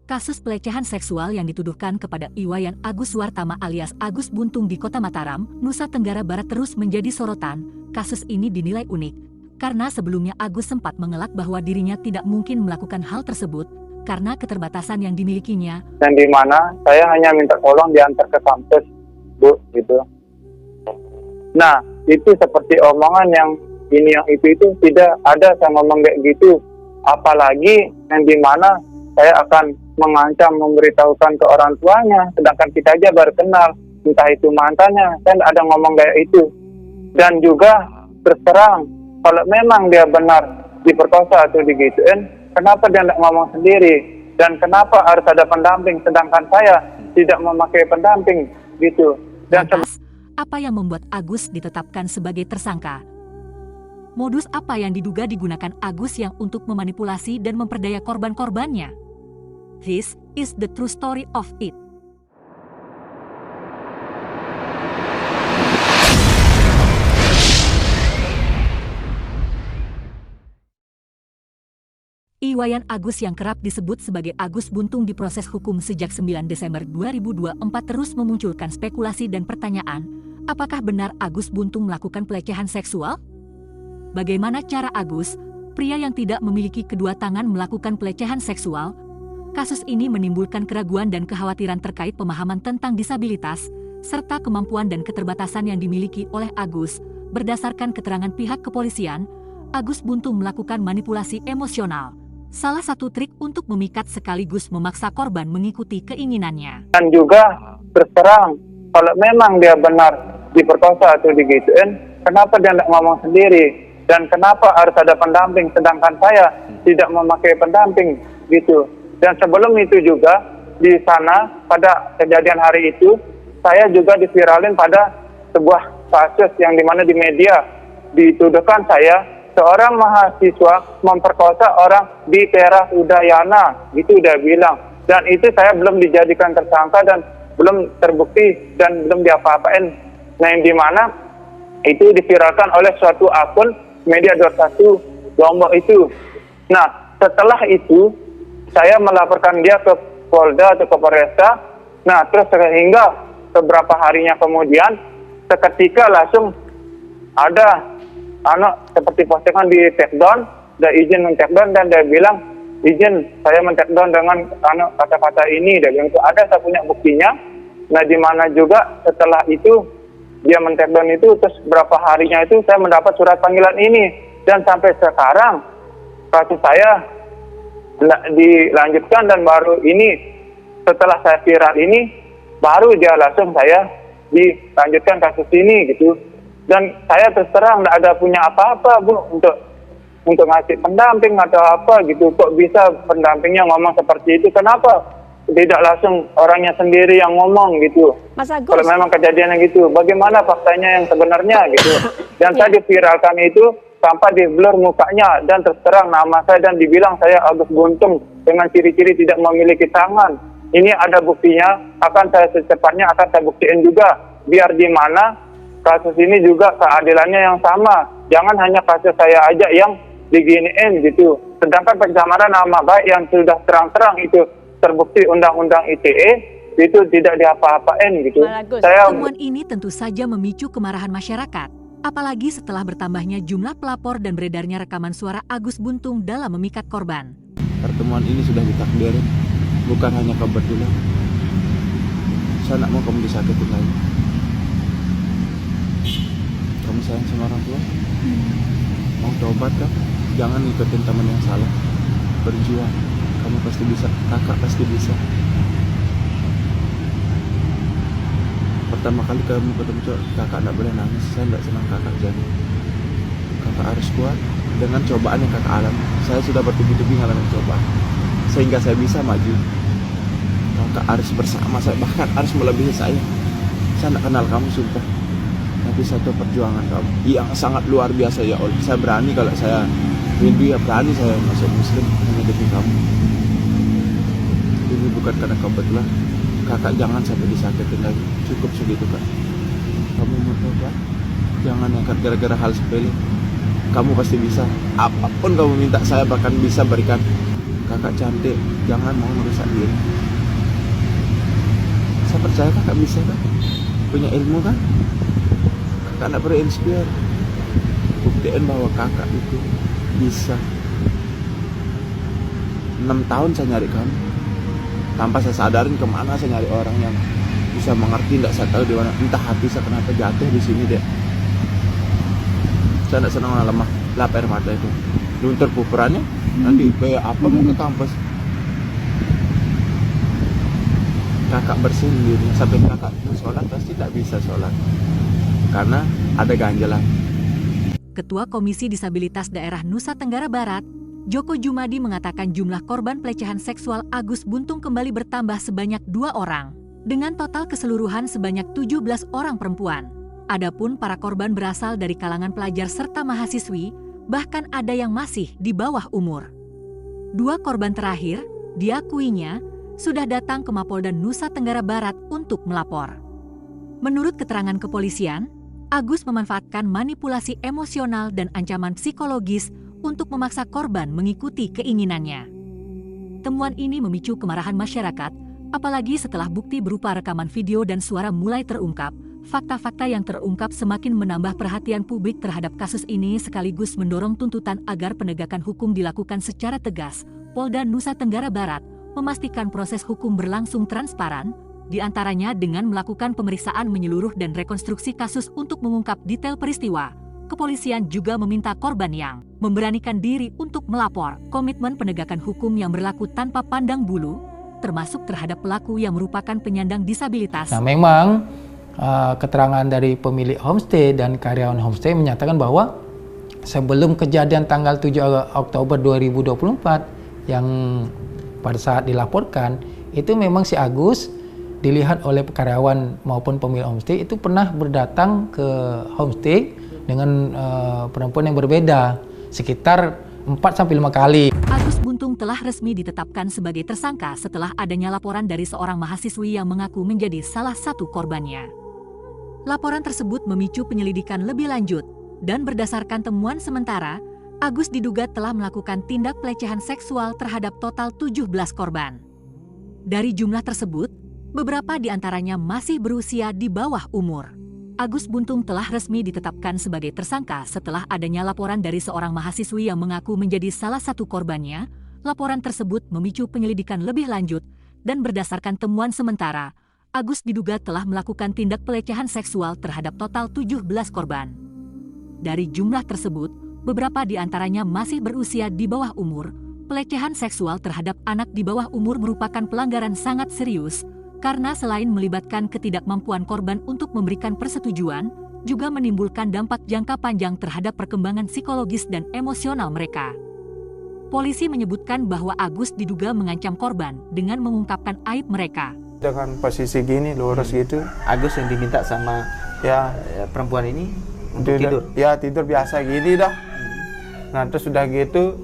Kasus pelecehan seksual yang dituduhkan kepada Iwayan Agus Wartama alias Agus Buntung di Kota Mataram, Nusa Tenggara Barat terus menjadi sorotan. Kasus ini dinilai unik, karena sebelumnya Agus sempat mengelak bahwa dirinya tidak mungkin melakukan hal tersebut, karena keterbatasan yang dimilikinya. Dan di mana saya hanya minta tolong diantar ke kampus, Bu, gitu. Nah, itu seperti omongan yang ini yang itu tidak ada saya ngomong kayak gitu. Apalagi yang di mana saya akan mengancam memberitahukan ke orang tuanya, sedangkan kita aja baru kenal, entah itu mantannya, saya tidak ada ngomong kayak itu. Dan juga terserang, kalau memang dia benar diperkosa atau digituin, kenapa dia tidak ngomong sendiri? Dan kenapa harus ada pendamping, sedangkan saya tidak memakai pendamping, gitu. Dan lantas, apa yang membuat Agus ditetapkan sebagai tersangka? Modus apa yang diduga digunakan Agus yang untuk memanipulasi dan memperdaya korban-korbannya? This is the true story of it. Iwayan Agus yang kerap disebut sebagai Agus Buntung diproses hukum sejak 9 Desember 2024 terus memunculkan spekulasi dan pertanyaan, apakah benar Agus Buntung melakukan pelecehan seksual? Bagaimana cara Agus, pria yang tidak memiliki kedua tangan melakukan pelecehan seksual? Kasus ini menimbulkan keraguan dan kekhawatiran terkait pemahaman tentang disabilitas, serta kemampuan dan keterbatasan yang dimiliki oleh Agus. Berdasarkan keterangan pihak kepolisian, Agus Buntung melakukan manipulasi emosional. Salah satu trik untuk memikat sekaligus memaksa korban mengikuti keinginannya. Dan juga terserang, kalau memang dia benar diperkosa atau digituin, kenapa dia tidak ngomong sendiri? Dan kenapa harus ada pendamping, sedangkan saya tidak memakai pendamping, gitu. Dan sebelum itu juga, di sana pada kejadian hari itu, saya juga diviralin pada sebuah kasus yang dimana di media dituduhkan saya, seorang mahasiswa memperkosa orang di teras Udayana, gitu udah bilang. Dan itu saya belum dijadikan tersangka dan belum terbukti dan belum diapa-apain. Nah yang dimana itu diviralkan oleh suatu akun Media 21 Lombok itu. Nah setelah itu, saya melaporkan dia ke Polda atau ke Polresta. Nah, terus sehingga beberapa harinya kemudian, seketika langsung ada seperti postingan di take down, dia izin men-take down dan dia bilang, izin saya men-take down dengan kata-kata ini. Dia bilang itu ada, saya punya buktinya. Nah, di mana juga setelah itu dia men-take down itu, terus berapa harinya itu saya mendapat surat panggilan ini. Dan sampai sekarang kasus saya dilanjutkan dan baru ini setelah saya viral ini baru dia langsung saya dilanjutkan kasus ini gitu. Dan saya terus terang tidak ada punya apa-apa Bu untuk ngasih pendamping atau apa gitu. Kok bisa pendampingnya ngomong seperti itu? Kenapa tidak langsung orangnya sendiri yang ngomong gitu? Mas Agus, kalau memang kejadiannya gitu, bagaimana faktanya yang sebenarnya gitu? Dan saya diviralkan itu sampai di blur mukanya dan terus terang nama saya dan dibilang saya Agus Buntung dengan ciri-ciri tidak memiliki tangan. Ini ada buktinya, akan saya secepatnya akan saya buktiin juga, biar di mana kasus ini juga keadilannya yang sama. Jangan hanya kasus saya aja yang diginiin gitu. Sedangkan pencemaran nama baik yang sudah terang-terang itu terbukti undang-undang ITE itu tidak diapa-apain gitu. Temuan ini tentu saja memicu kemarahan masyarakat. Apalagi setelah bertambahnya jumlah pelapor dan beredarnya rekaman suara Agus Buntung dalam memikat korban. Pertemuan ini sudah ditakdirin, bukan hanya kebetulan. Saya tidak mau kamu disakitin lagi. Kamu sayang sama orang tua? Mau tobat kan? Jangan ikutin teman yang salah. Berjuang, kamu pasti bisa, kakak pasti bisa. Pertama kali kamu ketemu cowok, kakak tidak boleh nangis. Saya tidak senang kakak jadi. Kakak harus kuat dengan cobaan yang kakak alami. Saya sudah bertubi-tubi ngalamin cobaan, sehingga saya bisa maju. Kakak harus bersama saya, bahkan harus melebihi saya. Saya tidak kenal kamu sumpah, tapi satu perjuangan kamu yang sangat luar biasa ya Allah. Saya berani kalau saya Hindu ya berani saya masuk Muslim hanya demi kamu. Ini bukan karena kebetulan. Kakak jangan sampai disakitin lagi. Cukup segitu kak. Kamu mau tobat? Jangan angkat gara-gara hal sepele. Kamu pasti bisa. Apapun kamu minta saya bahkan bisa berikan. Kakak cantik, jangan mau merusak diri. Saya percaya kakak bisa kan, punya ilmu kan, kakak tidak perlu inspire, buktiin bahwa kakak itu bisa. 6 tahun saya nyari kamu, tanpa saya sadarin kemana saya nyari orang yang bisa mengerti. Tidak saya tahu di mana, entah hati saya kenapa jatuh di sini deh. Saya tidak senang lemah, lap air mata itu, luntur puperannya, nanti kayak apa mau ke kampus. Kakak bersihin dirinya, sampai kakak sholat pasti tidak bisa sholat karena ada ganjalan. Ketua Komisi Disabilitas Daerah Nusa Tenggara Barat, Joko Jumadi mengatakan jumlah korban pelecehan seksual Agus Buntung kembali bertambah sebanyak 2 orang, dengan total keseluruhan sebanyak 17 orang perempuan. Adapun para korban berasal dari kalangan pelajar serta mahasiswi, bahkan ada yang masih di bawah umur. 2 korban terakhir, diakuinya, sudah datang ke Mapolda Nusa Tenggara Barat untuk melapor. Menurut keterangan kepolisian, Agus memanfaatkan manipulasi emosional dan ancaman psikologis untuk memaksa korban mengikuti keinginannya. Temuan ini memicu kemarahan masyarakat, apalagi setelah bukti berupa rekaman video dan suara mulai terungkap. Fakta-fakta yang terungkap semakin menambah perhatian publik terhadap kasus ini sekaligus mendorong tuntutan agar penegakan hukum dilakukan secara tegas. Polda Nusa Tenggara Barat memastikan proses hukum berlangsung transparan, di antaranya dengan melakukan pemeriksaan menyeluruh dan rekonstruksi kasus untuk mengungkap detail peristiwa. Kepolisian juga meminta korban yang memberanikan diri untuk melapor. Komitmen penegakan hukum yang berlaku tanpa pandang bulu, termasuk terhadap pelaku yang merupakan penyandang disabilitas. Nah, memang keterangan dari pemilik homestay dan karyawan homestay menyatakan bahwa sebelum kejadian tanggal 7 Oktober 2024 yang pada saat dilaporkan, itu memang si Agus dilihat oleh karyawan maupun pemilik homestay itu pernah berdatang ke homestay dengan perempuan yang berbeda sekitar 4-5 kali. Agus Buntung telah resmi ditetapkan sebagai tersangka setelah adanya laporan dari seorang mahasiswi yang mengaku menjadi salah satu korbannya. Laporan tersebut memicu penyelidikan lebih lanjut, dan berdasarkan temuan sementara, Agus diduga telah melakukan tindak pelecehan seksual terhadap total 17 korban. Dari jumlah tersebut, beberapa di antaranya masih berusia di bawah umur. Agus Buntung telah resmi ditetapkan sebagai tersangka setelah adanya laporan dari seorang mahasiswi yang mengaku menjadi salah satu korbannya. Laporan tersebut memicu penyelidikan lebih lanjut, dan berdasarkan temuan sementara, Agus diduga telah melakukan tindak pelecehan seksual terhadap total 17 korban. Dari jumlah tersebut, beberapa di antaranya masih berusia di bawah umur. Pelecehan seksual terhadap anak di bawah umur merupakan pelanggaran sangat serius, karena selain melibatkan ketidakmampuan korban untuk memberikan persetujuan, juga menimbulkan dampak jangka panjang terhadap perkembangan psikologis dan emosional mereka. Polisi menyebutkan bahwa Agus diduga mengancam korban dengan mengungkapkan aib mereka. Dengan posisi gini, lurus gitu. Agus yang diminta sama Ya, perempuan ini untuk tidur? Ya, tidur biasa gini dah. Nah, terus sudah gitu,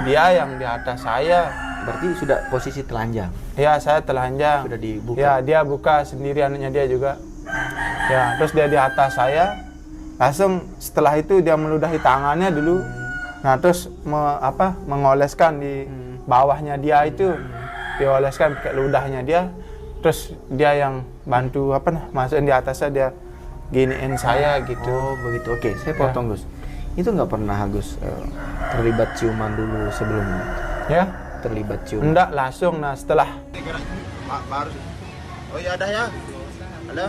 dia yang di atas saya. Berarti sudah posisi telanjang? Ya, saya telanjang. Sudah dibuka? Ya, dia buka sendiri, anaknya dia juga. Ya, terus dia di atas saya. Langsung setelah itu dia meludahi tangannya dulu. Nah, terus mengoleskan di bawahnya dia itu. Dioleskan pakai ludahnya dia. Terus dia yang bantu masukin di atasnya, dia giniin saya gitu. Oh, begitu. Oke, saya potong, Gus. Itu nggak pernah Agus terlibat ciuman dulu sebelumnya? Ya? Terlibat ciuman? Enggak, langsung. Nah, setelah Baru. Oh iya, ada ya. Ada.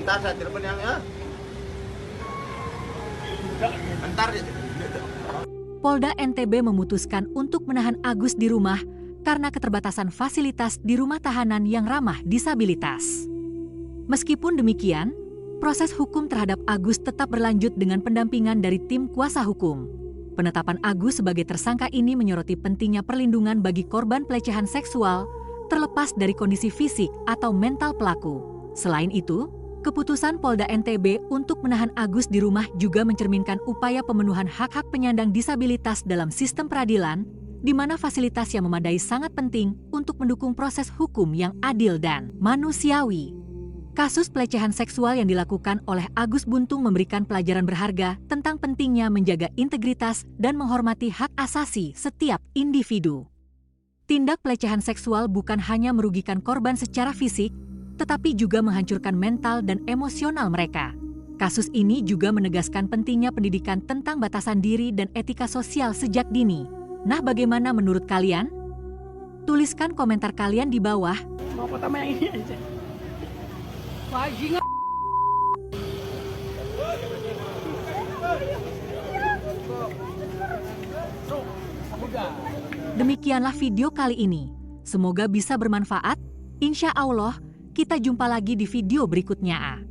Ntar saya telepon yang ya. Ntar. Polda NTB memutuskan untuk menahan Agus di rumah karena keterbatasan fasilitas di rumah tahanan yang ramah disabilitas. Meskipun demikian, proses hukum terhadap Agus tetap berlanjut dengan pendampingan dari tim kuasa hukum. Penetapan Agus sebagai tersangka ini menyoroti pentingnya perlindungan bagi korban pelecehan seksual, terlepas dari kondisi fisik atau mental pelaku. Selain itu, keputusan Polda NTB untuk menahan Agus di rumah juga mencerminkan upaya pemenuhan hak-hak penyandang disabilitas dalam sistem peradilan, di mana fasilitas yang memadai sangat penting untuk mendukung proses hukum yang adil dan manusiawi. Kasus pelecehan seksual yang dilakukan oleh Agus Buntung memberikan pelajaran berharga tentang pentingnya menjaga integritas dan menghormati hak asasi setiap individu. Tindak pelecehan seksual bukan hanya merugikan korban secara fisik, tetapi juga menghancurkan mental dan emosional mereka. Kasus ini juga menegaskan pentingnya pendidikan tentang batasan diri dan etika sosial sejak dini. Nah, bagaimana menurut kalian? Tuliskan komentar kalian di bawah. Mau pertama yang ini aja. Bajingan. Demikianlah video kali ini. Semoga bisa bermanfaat. Insya Allah, kita jumpa lagi di video berikutnya.